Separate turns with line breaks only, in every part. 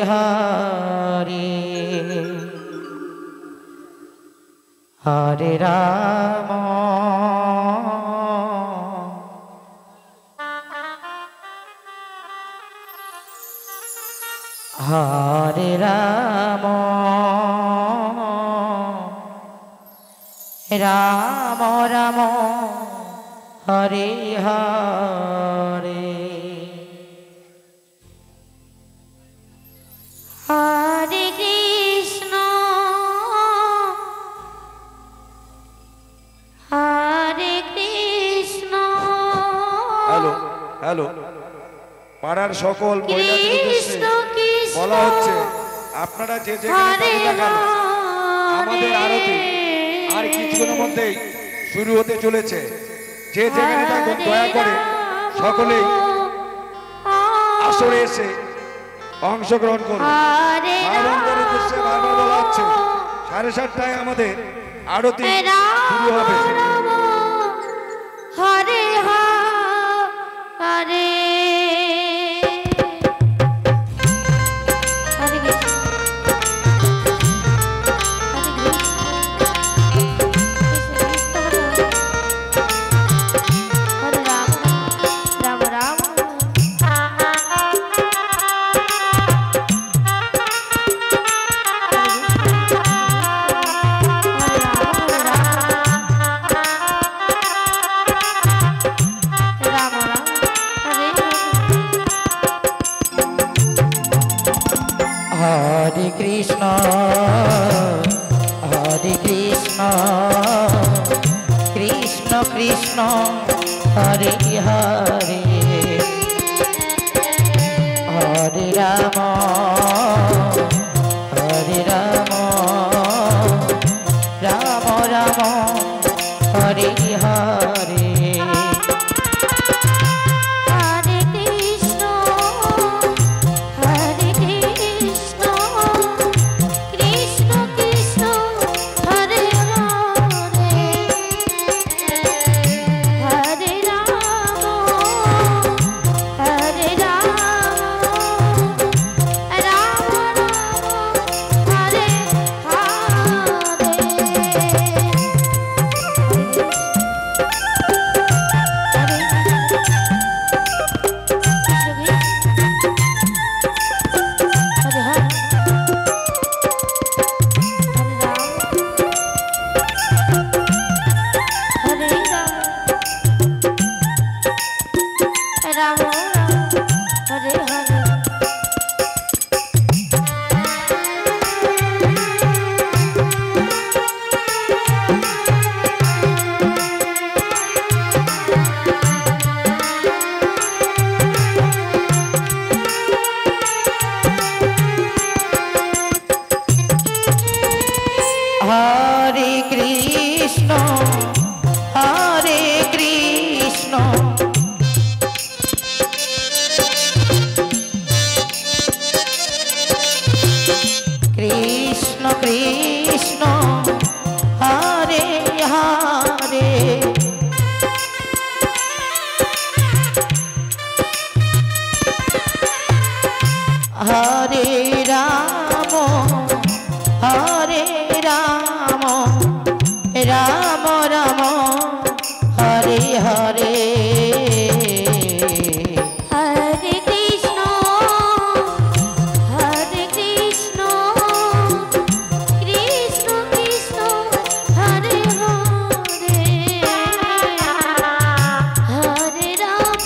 हरे हरे राम हरे राम राम राम हरे हरे हरे कृष्ण हरे Krishna
hello hello পাড়ার সকল মহিলাদের উদ্দেশ্যে বলা হচ্ছে আপনারা যে যেখানে থাকুন না কেন আমাদের আরতি আর কিছুক্ষণের মধ্যেই শুরু হতে চলেছে যে যেখানে থাকুন দয়া করে সকলেই আসরে এসে অংশগ্রহণ করুন আমাদের উদ্দেশ্যে বারবার বলা হচ্ছে 7:30টায় আমাদের আরতি শুরু হবে
হরে হরে हरे कृष्ण कृष्ण कृष्ण हरे हरे हरे राम राम राम हरे हरे हरे कृष्ण कृष्ण कृष्ण हरे हरे हरे राम राम राम हरे हरे हरे कृष्ण कृष्ण कृष्ण हरे हरे हरे राम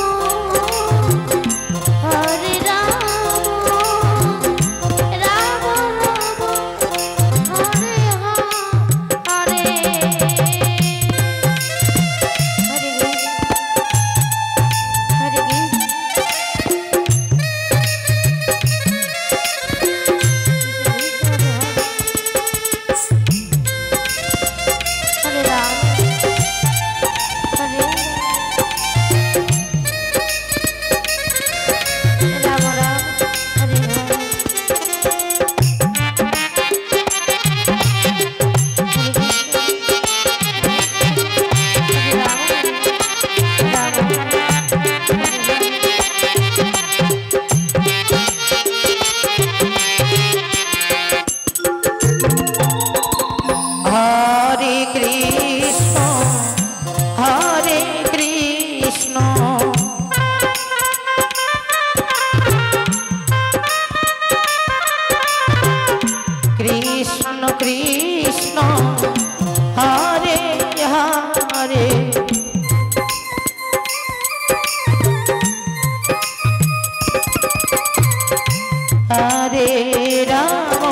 हरे राम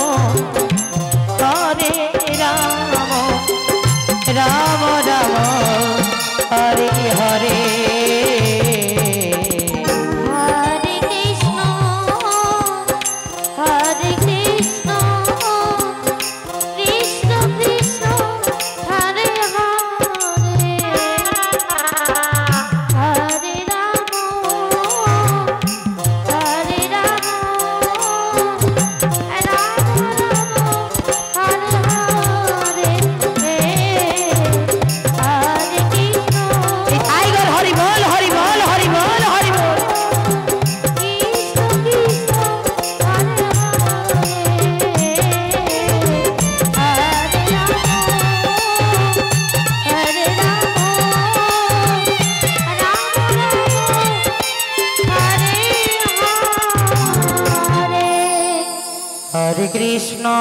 राम राम हरे हरे
हरे कृष्ण कृष्ण कृष्ण हरे हरे हरे राम हरे राम
टाइगर हरि बोल हरि बोल हरि बोल हरि बोल हरे कृष्ण